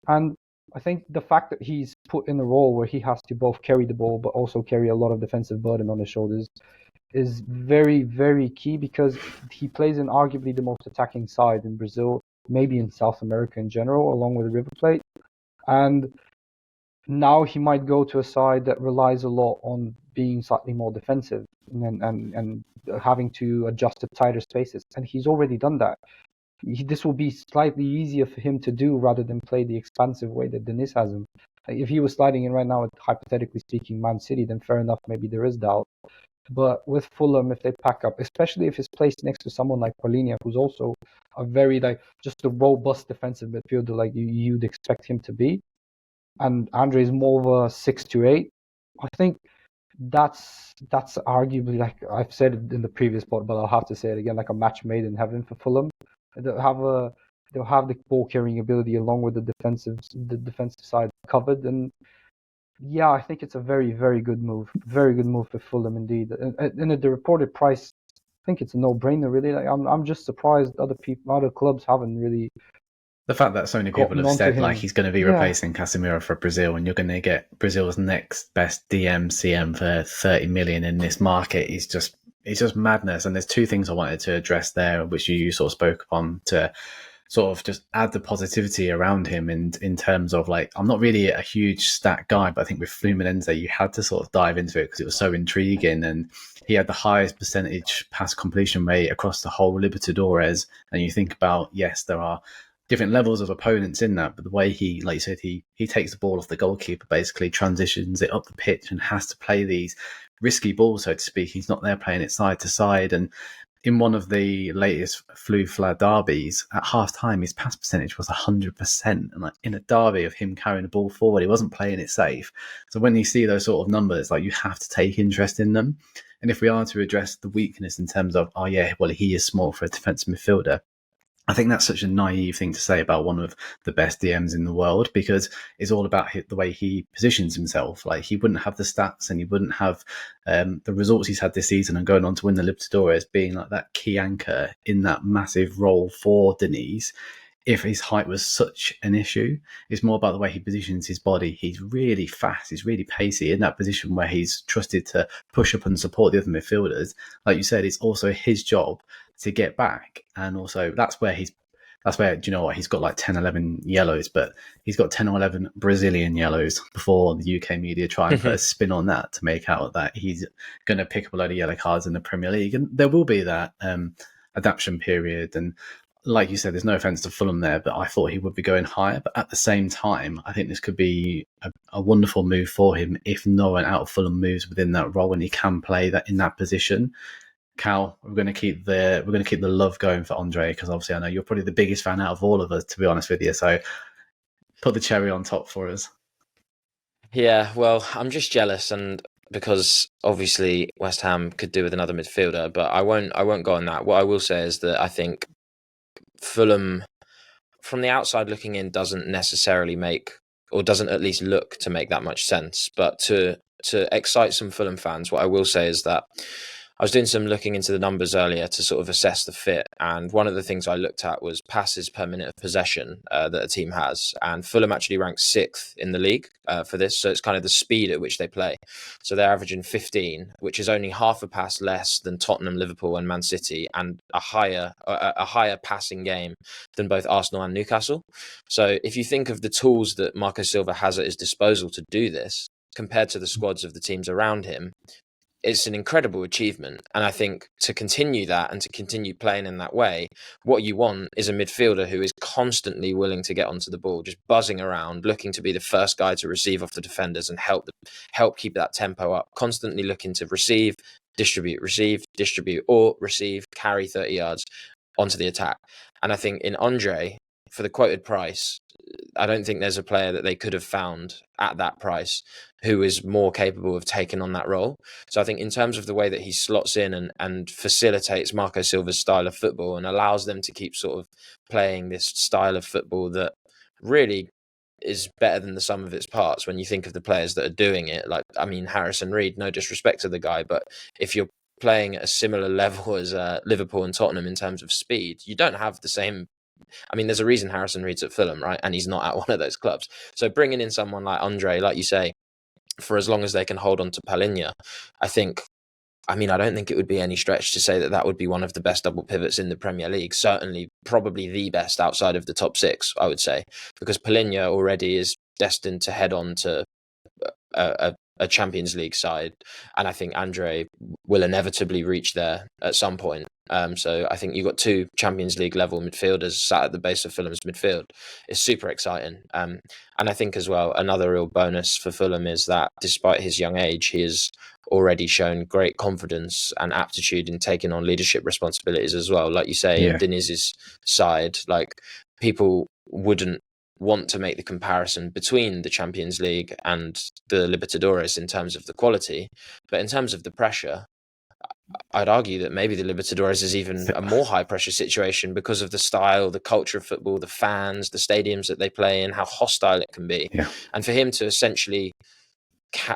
And I think the fact that he's put in a role where he has to both carry the ball but also carry a lot of defensive burden on his shoulders is very, very key, because he plays in arguably the most attacking side in Brazil, maybe in South America in general, along with River Plate. And now he might go to a side that relies a lot on being slightly more defensive and having to adjust to tighter spaces. And he's already done that. This will be slightly easier for him to do rather than play the expansive way that Diniz has him. If he was sliding in right now, hypothetically speaking, Man City, then fair enough, maybe there is doubt. But with Fulham, if they pack up, especially if he's placed next to someone like Paulinho, who's also a very, like, just a robust defensive midfielder like you'd expect him to be, and André is more of a 6 to 8, I think that's arguably, like I've said it in the previous pod, but I'll have to say it again, like a match made in heaven for Fulham. They'll have the ball carrying ability along with the defensive side covered, and yeah, I think it's a very, very good move. Very good move for Fulham indeed. And at the reported price, I think it's a no-brainer really. Like I'm just surprised other clubs haven't really. The fact that so many people have said like he's going to be replacing Casemiro for Brazil, and you're going to get Brazil's next best CM for 30 million in this market is just, it's just madness. And there's two things I wanted to address there, which you sort of spoke upon, to sort of just add the positivity around him. And in terms of, like, I'm not really a huge stat guy, but I think with Fluminense, you had to sort of dive into it because it was so intriguing. And he had the highest percentage pass completion rate across the whole Libertadores. And you think about, yes, there are different levels of opponents in that, but the way he, like you said, he takes the ball off the goalkeeper, basically transitions it up the pitch and has to play these risky balls, so to speak. He's not there playing it side to side. And in one of the latest Flu-Fla derbies, at half-time, his pass percentage was 100%. And like in a derby of him carrying the ball forward, he wasn't playing it safe. So when you see those sort of numbers, like, you have to take interest in them. And if we are to address the weakness in terms of, oh yeah, well, he is small for a defensive midfielder, I think that's such a naive thing to say about one of the best DMs in the world, because it's all about the way he positions himself. Like, he wouldn't have the stats and he wouldn't have the results he's had this season and going on to win the Libertadores, being like that key anchor in that massive role for Diniz, if his height was such an issue. It's more about the way he positions his body. He's really fast. He's really pacey in that position where he's trusted to push up and support the other midfielders. Like you said, it's also his job to get back. And also that's where, do you know what? He's got like 10, 11 yellows, but he's got 10 or 11 Brazilian yellows before the UK media try and put a spin on that to make out that he's going to pick up a load of yellow cards in the Premier League. And there will be that adaptation period. And like you said, there's no offence to Fulham there, but I thought he would be going higher. But at the same time, I think this could be a wonderful move for him if no one out of Fulham moves within that role and he can play that in that position. Cal, we're going to keep the love going for André, because obviously I know you're probably the biggest fan out of all of us, to be honest with you. So put the cherry on top for us. Yeah, well, I'm just jealous, and because obviously West Ham could do with another midfielder, but I won't go on that. What I will say is that I think Fulham, from the outside looking in, doesn't necessarily make, or doesn't at least look to make that much sense. But to excite some Fulham fans, what I will say is that I was doing some looking into the numbers earlier to sort of assess the fit, and one of the things I looked at was passes per minute of possession that a team has, and Fulham actually ranks 6th in the league for this, so it's kind of the speed at which they play. So they're averaging 15, which is only half a pass less than Tottenham, Liverpool and Man City, and a higher passing game than both Arsenal and Newcastle. So if you think of the tools that Marco Silva has at his disposal to do this, compared to the squads of the teams around him, it's an incredible achievement. And I think to continue that and to continue playing in that way, what you want is a midfielder who is constantly willing to get onto the ball, just buzzing around, looking to be the first guy to receive off the defenders and help keep that tempo up, constantly looking to receive, distribute, or receive, carry 30 yards onto the attack. And I think in André, for the quoted price, I don't think there's a player that they could have found at that price who is more capable of taking on that role. So I think in terms of the way that he slots in and facilitates Marco Silva's style of football and allows them to keep sort of playing this style of football that really is better than the sum of its parts when you think of the players that are doing it. Like, I mean, Harrison Reed, no disrespect to the guy, but if you're playing at a similar level as Liverpool and Tottenham in terms of speed, you don't have the same. I mean, there's a reason Harrison Reed's at Fulham, right? And he's not at one of those clubs. So bringing in someone like André, like you say, for as long as they can hold on to Palhinha, I don't think it would be any stretch to say that that would be one of the best double pivots in the Premier League. Certainly, probably the best outside of the top six, I would say, because Palhinha already is destined to head on to a Champions League side, and I think André will inevitably reach there at some point. So I think you've got two Champions League level midfielders sat at the base of Fulham's midfield. It's super exciting. And I think as well, another real bonus for Fulham is that despite his young age, he has already shown great confidence and aptitude in taking on leadership responsibilities as well. Like you say, in Deniz's side, like people wouldn't want to make the comparison between the Champions League and the Libertadores in terms of the quality, but in terms of the pressure, I'd argue that maybe the Libertadores is even a more high pressure situation because of the style, the culture of football, the fans, the stadiums that they play in, how hostile it can be. And for him to essentially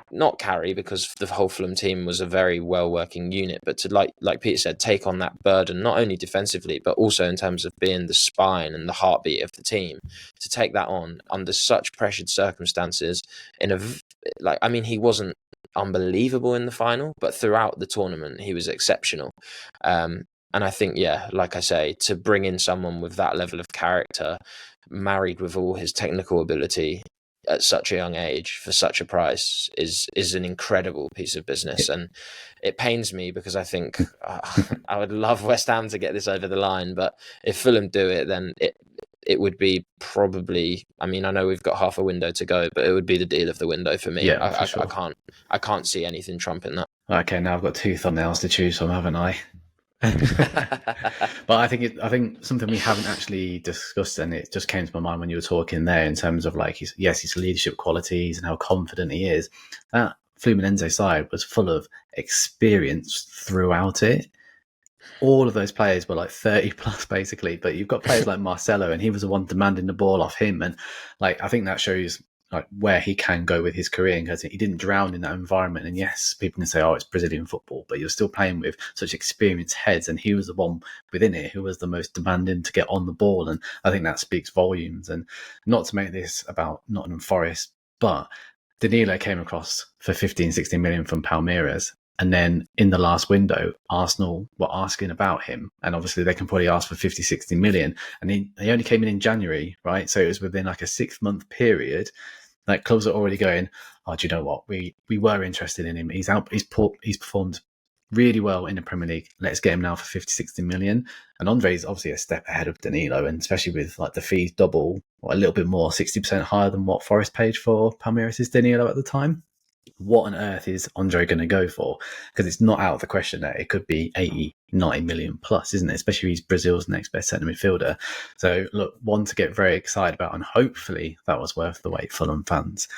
not carry, because the whole Fulham team was a very well working unit, but to like Peter said, take on that burden, not only defensively, but also in terms of being the spine and the heartbeat of the team, to take that on under such pressured circumstances he wasn't unbelievable in the final, but throughout the tournament he was exceptional. And I think, like I say, to bring in someone with that level of character, married with all his technical ability at such a young age for such a price is an incredible piece of business. And it pains me because I think I would love West Ham to get this over the line, but if Fulham do it, then it would be probably, I know we've got half a window to go, but it would be the deal of the window for me. I can't see anything trumping that. Okay, now I've got two thumbnails to choose from, haven't I? But I think something we haven't actually discussed, and it just came to my mind when you were talking there, in terms of like his leadership qualities and how confident he is. That Fluminense side was full of experience throughout it. All of those players were like 30 plus basically, but you've got players like Marcelo, and he was the one demanding the ball off him. And like, I think that shows like where he can go with his career, because he didn't drown in that environment. And yes, people can say, oh, it's Brazilian football, but you're still playing with such experienced heads, and he was the one within it who was the most demanding to get on the ball. And I think that speaks volumes. And not to make this about Nottingham Forest, but Danilo came across for 15-16 million from Palmeiras, and then in the last window Arsenal were asking about him, and obviously they can probably ask for 50-60 million, and he only came in January, right? So it was within like a 6-month period. Like, clubs are already going, oh, do you know what, we were interested in him, he's performed really well in the Premier League, let's get him now for 50-60 million. And Andre's obviously a step ahead of Danilo, and especially with like the fees double or a little bit more, 60% higher than what Forest paid for Palmeiras' Danilo at the time. What on earth is André going to go for? Because it's not out of the question that it could be 80-90 million plus, isn't it? Especially if he's Brazil's next best centre midfielder. So look, one to get very excited about, and hopefully that was worth the wait, Fulham fans.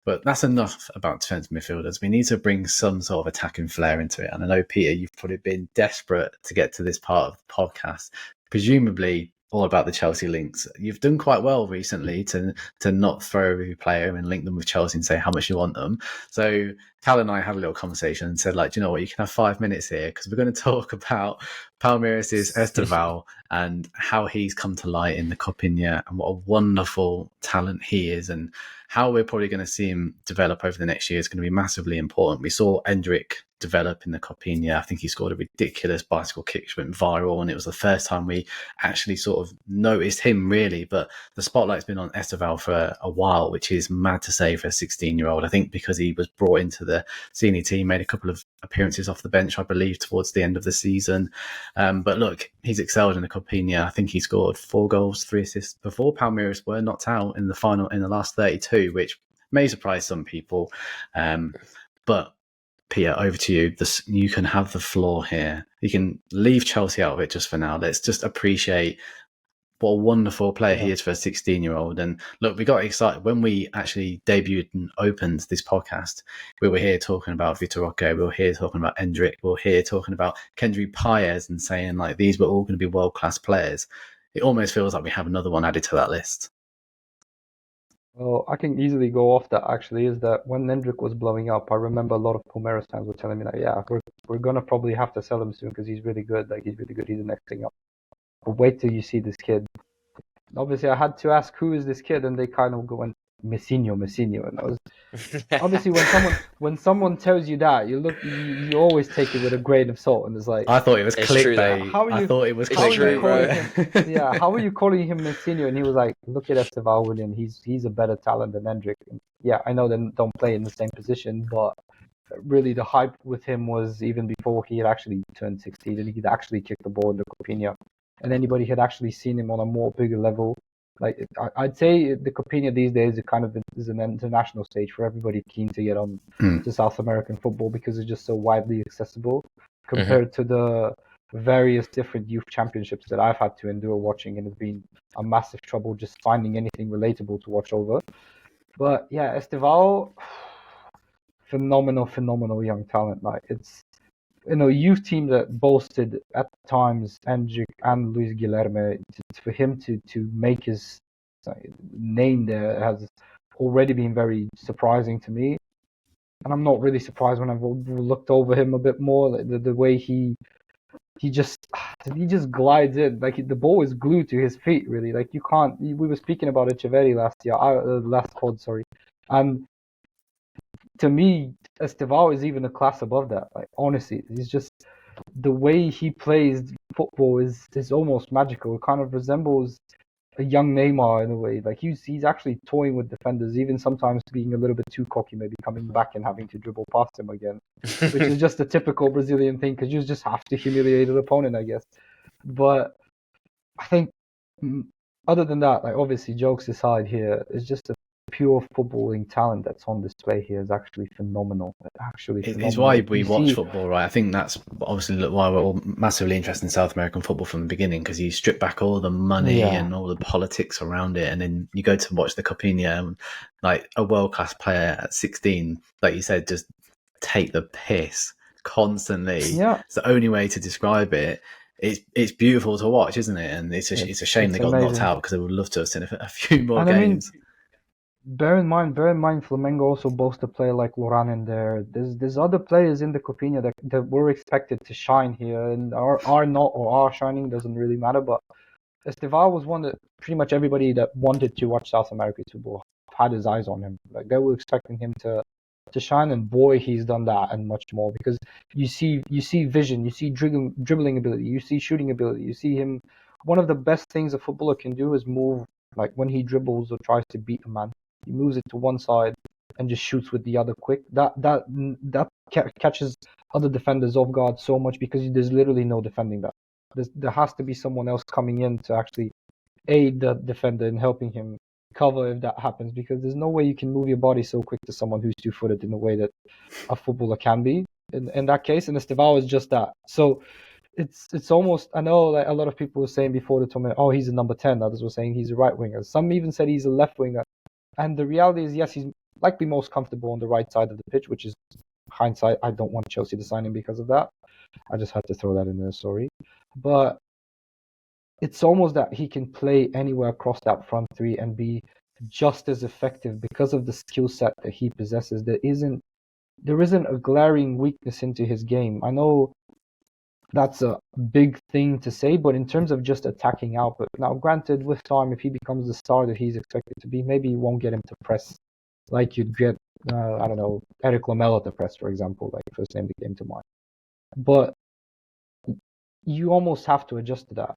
But that's enough about defensive midfielders. We need to bring some sort of attacking flair into it. And I know, Peter, you've probably been desperate to get to this part of the podcast, presumably all about the Chelsea links. You've done quite well recently to not throw every player and link them with Chelsea and say how much you want them. So Cal and I had a little conversation and said, like, do you know what, you can have 5 minutes here, because we're going to talk about Palmeiras' Estevão and how he's come to light in the Copinha, and what a wonderful talent he is, and how we're probably going to see him develop over the next year is going to be massively important. We saw Endrick develop in the Copinha. I think he scored a ridiculous bicycle kick which went viral, and it was the first time we actually sort of noticed him really. But the spotlight's been on Estevao for a while, which is mad to say for a 16-year-old. I think because he was brought into the senior team, made a couple of appearances off the bench, I believe, towards the end of the season. But look, he's excelled in the Copinha. I think he scored 4 goals, 3 assists before Palmeiras were knocked out in the final in the last 32, which may surprise some people. But Peter, over to you. You can have the floor here. You can leave Chelsea out of it just for now. Let's just appreciate what a wonderful player he is for a 16-year-old. And look, we got excited when we actually debuted and opened this podcast. We were here talking about Vitor Roque. We were here talking about Endrick. We were here talking about Kendry Paez and saying like these were all going to be world-class players. It almost feels like we have another one added to that list. Well, I can easily go off that actually, is that when Endrick was blowing up, I remember a lot of Palmeiras fans were telling me that, yeah, we're going to probably have to sell him soon because he's really good. Like, he's really good. He's the next thing up. But wait till you see this kid. Obviously, I had to ask, who is this kid? And they kind of go, Messinho. And I was obviously when someone tells you that, you always take it with a grain of salt, and it's like, I thought it was clickbait. I thought it was clickbait. Yeah, how are you calling him Messinho? And he was like, look at Estevão, William. He's a better talent than Endrick. And yeah, I know they don't play in the same position, but really the hype with him was even before he had actually turned 16 and he'd actually kicked the ball in the Copinha, and anybody had actually seen him on a more bigger level. Like, I'd say the Copinha these days is an international stage for everybody keen to get on to South American football because it's just so widely accessible compared to the various different youth championships that I've had to endure watching, and it's been a massive trouble just finding anything relatable to watch over. But yeah, Estevão, phenomenal young talent. Like, it's, youth team that boasted at times Endrick and Luis Guilherme, for him to make his name there has already been very surprising to me. And I'm not really surprised when I've looked over him a bit more, like the way he just glides in, like the ball is glued to his feet, really. Like, you can't. We were speaking about Echeverri last pod, and to me, Estevão is even a class above that. Like, honestly, he's just, the way he plays football is almost magical. It kind of resembles a young Neymar in a way. Like, he's actually toying with defenders, even sometimes being a little bit too cocky, maybe coming back and having to dribble past him again, which is just a typical Brazilian thing because you just have to humiliate an opponent, I guess. But I think, other than that, like, obviously, jokes aside here, it's just a pure footballing talent that's on display here is actually phenomenal. It's why we watch football, right? I think that's obviously why we're all massively interested in South American football from the beginning, because you strip back all the money and all the politics around it, and then you go to watch the Copinha, and like a world-class player at 16, like you said, just take the piss constantly. Yeah. It's the only way to describe it. It's beautiful to watch, isn't it? And it's a shame they got knocked out, because I would love to have seen a few more games. Bear in mind, Flamengo also boasts a player like Loran in there. There's other players in the Copinha that were expected to shine here and are not, or are shining, doesn't really matter. But Estevão was one that pretty much everybody that wanted to watch South American football had his eyes on him. Like, they were expecting him to shine, and boy, he's done that and much more, because you see vision, you see dribbling ability, you see shooting ability, you see him. One of the best things a footballer can do is move, like when he dribbles or tries to beat a man. He moves it to one side and just shoots with the other quick. That catches other defenders off guard so much, because there's literally no defending that. There has to be someone else coming in to actually aid the defender in helping him cover if that happens, because there's no way you can move your body so quick to someone who's two-footed in a way that a footballer can be in that case. And Estevão is just that. So it's almost, I know, like a lot of people were saying before the tournament, oh, he's a number 10. Others were saying he's a right winger. Some even said he's a left winger. And the reality is, yes, he's likely most comfortable on the right side of the pitch, which is hindsight. I don't want Chelsea to sign him because of that. I just had to throw that in there, sorry. But it's almost that he can play anywhere across that front three and be just as effective because of the skill set that he possesses. There isn't a glaring weakness into his game. I know that's a big thing to say, but in terms of just attacking output, now granted, with time, if he becomes the star that he's expected to be, maybe you won't get him to press like you'd get, I don't know, Eric Lamela at the press, for example, like first name that came to mind. But you almost have to adjust to that.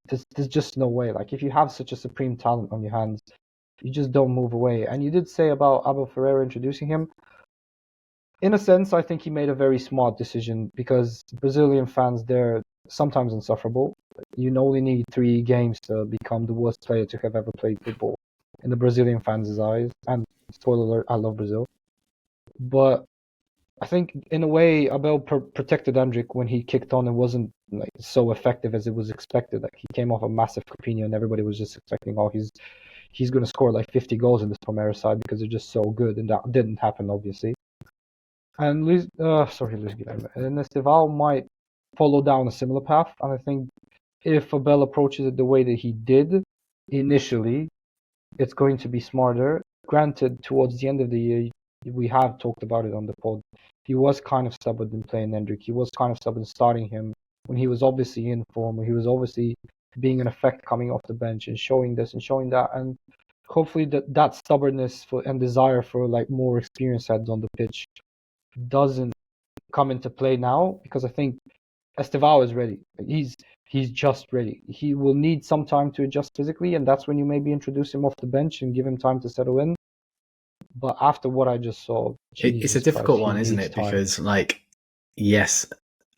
There's just no way. Like if you have such a supreme talent on your hands, you just don't move away. And you did say about Abel Ferreira introducing him. In a sense, I think he made a very smart decision because Brazilian fans, they're sometimes insufferable. You only need 3 games to become the worst player to have ever played football in the Brazilian fans' eyes. And spoiler alert, I love Brazil. But I think in a way, Abel protected André when he kicked on and wasn't like so effective as it was expected. Like he came off a massive Copinha and everybody was just expecting, oh, he's going to score like 50 goals in this Palmeiras side because they're just so good, and that didn't happen, obviously. And Luis Guilherme and Estevão might follow down a similar path. And I think if Abel approaches it the way that he did initially, it's going to be smarter. Granted, towards the end of the year, we have talked about it on the pod. He was kind of stubborn in playing Hendrick. He was kind of stubborn starting him when he was obviously in form, when he was obviously being an effect coming off the bench and showing this and showing that. And hopefully that stubbornness and desire for like more experienced heads on the pitch doesn't come into play now, because I think Estevao is ready. He's just ready. He will need some time to adjust physically, and that's when you maybe introduce him off the bench and give him time to settle in. But after what I just saw, it's a difficult one, isn't it? Time. Because, like, yes,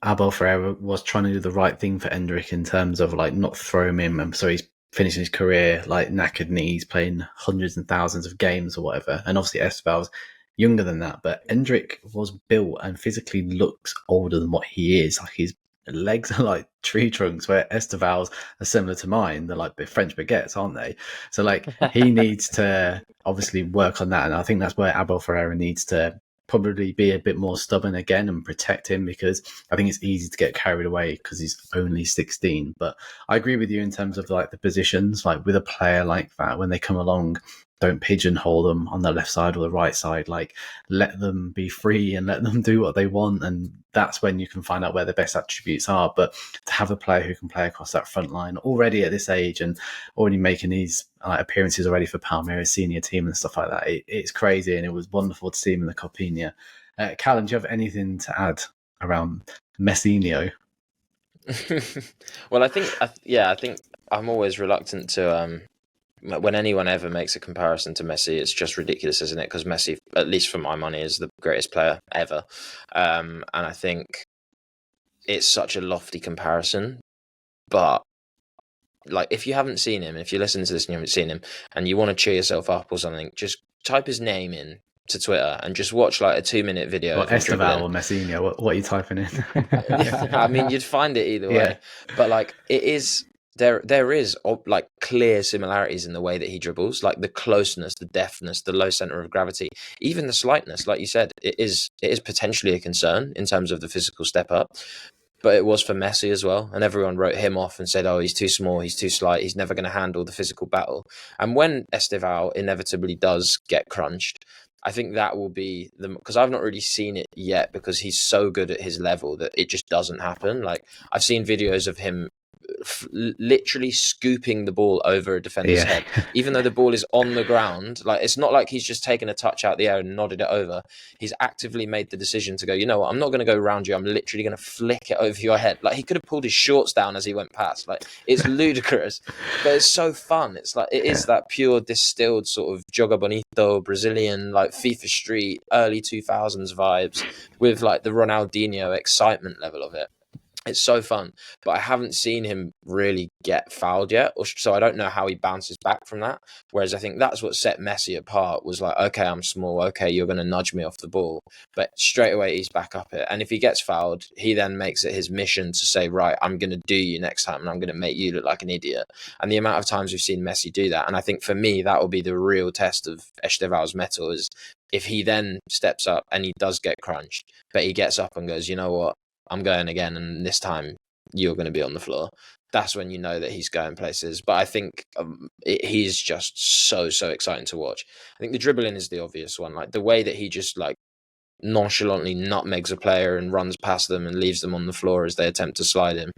Abel Ferreira was trying to do the right thing for Hendrick in terms of, like, not throw him in. So he's finishing his career, like, knackered knees, playing hundreds and thousands of games or whatever. And obviously Estevao's younger than that. But Hendrick was built and physically looks older than what he is. Like, his legs are like tree trunks, where Estevao's are similar to mine. They're like French baguettes, aren't they? So like he needs to obviously work on that, and I think that's where Abel Ferreira needs to probably be a bit more stubborn again and protect him, because I think it's easy to get carried away because he's only 16. But I agree with you in terms of like the positions, like with a player like that, when they come along, don't pigeonhole them on the left side or the right side. Like, let them be free and let them do what they want, and that's when you can find out where their best attributes are. But to have a player who can play across that front line already at this age and already making these appearances already for Palmeiras senior team and stuff like that, it's crazy, and it was wonderful to see him in the Copinha. Callum, do you have anything to add around Messinho? Well, I think I'm always reluctant to when anyone ever makes a comparison to Messi, it's just ridiculous, isn't it? Because Messi, at least for my money, is the greatest player ever. And I think it's such a lofty comparison. But like, if you haven't seen him, if you listen to this and you haven't seen him and you want to cheer yourself up or something, just type his name in to Twitter and just watch like a 2-minute video. What, Estevao or Messinho? What are you typing in? I mean, you'd find it either way. But like, it is... There is like clear similarities in the way that he dribbles, like the closeness, the deftness, the low center of gravity, even the slightness. Like you said, it is potentially a concern in terms of the physical step up, but it was for Messi as well. And everyone wrote him off and said, oh, he's too small, he's too slight, he's never going to handle the physical battle. And when Estevão inevitably does get crunched, I think that will be because I've not really seen it yet, because he's so good at his level that it just doesn't happen. Like, I've seen videos of him literally scooping the ball over a defender's head, even though the ball is on the ground. Like, it's not like he's just taken a touch out the air and nodded it over. He's actively made the decision to go, you know what, I'm not going to go around you, I'm literally going to flick it over your head. Like, he could have pulled his shorts down as he went past. Like, it's ludicrous, but it's so fun. It's like, it is that pure distilled sort of Joga Bonito Brazilian, like FIFA Street early 2000s vibes with like the Ronaldinho excitement level of it. It's so fun, but I haven't seen him really get fouled yet, so I don't know how he bounces back from that. Whereas I think that's what set Messi apart, was like, okay, I'm small, okay, you're going to nudge me off the ball, but straight away he's back up it. And if he gets fouled, he then makes it his mission to say, right, I'm going to do you next time and I'm going to make you look like an idiot. And the amount of times we've seen Messi do that, and I think for me, that will be the real test of Estevao's mettle, is if he then steps up and he does get crunched, but he gets up and goes, you know what, I'm going again, and this time you're going to be on the floor. That's when you know that he's going places. But I think he's just so exciting to watch. I think the dribbling is the obvious one. Like, the way that he just like nonchalantly nutmegs a player and runs past them and leaves them on the floor as they attempt to slide him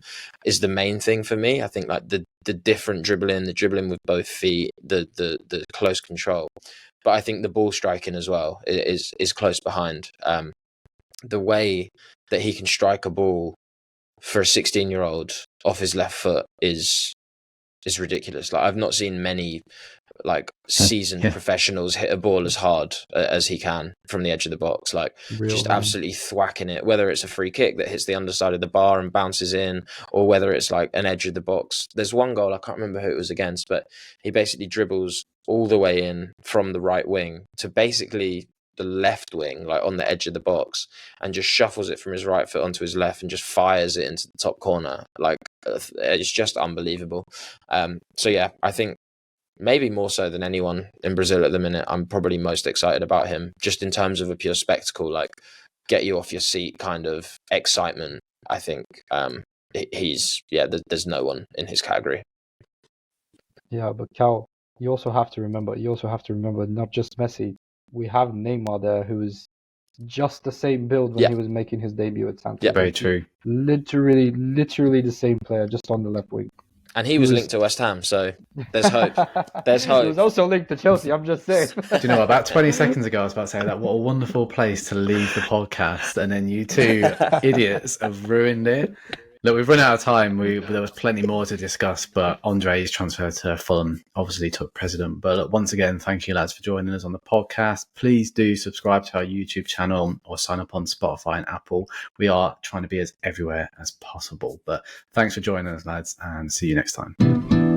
is the main thing for me. I think like the different dribbling, the dribbling with both feet, the close control. but I think the ball striking as well is close behind. The way that he can strike a ball for a 16-year-old off his left foot is ridiculous. Like, I've not seen many like seasoned professionals hit a ball as hard as he can from the edge of the box, like just absolutely thwacking it, whether it's a free kick that hits the underside of the bar and bounces in, or whether it's like an edge of the box. There's one goal, I can't remember who it was against, but he basically dribbles all the way in from the right wing to basically the left wing, like on the edge of the box, and just shuffles it from his right foot onto his left and just fires it into the top corner. Like, it's just unbelievable. So yeah, I think maybe more so than anyone in Brazil at the minute, I'm probably most excited about him, just in terms of a pure spectacle, like get you off your seat kind of excitement. I think there's no one in his category. Yeah, but Cal, you also have to remember not just Messi. We have Neymar there, who is just the same build when he was making his debut at Santos. Yeah, very true. Literally the same player, just on the left wing. And he was linked to West Ham, so there's hope. There's hope. He was also linked to Chelsea, I'm just saying. Do you know what? About 20 seconds ago, I was about to say that. What a wonderful place to leave the podcast. And then you two idiots have ruined it. Look, we've run out of time. There was plenty more to discuss, but André's transfer to Fulham obviously took precedent. But look, once again, thank you, lads, for joining us on the podcast. Please do subscribe to our YouTube channel or sign up on Spotify and Apple. We are trying to be as everywhere as possible. But thanks for joining us, lads, and see you next time.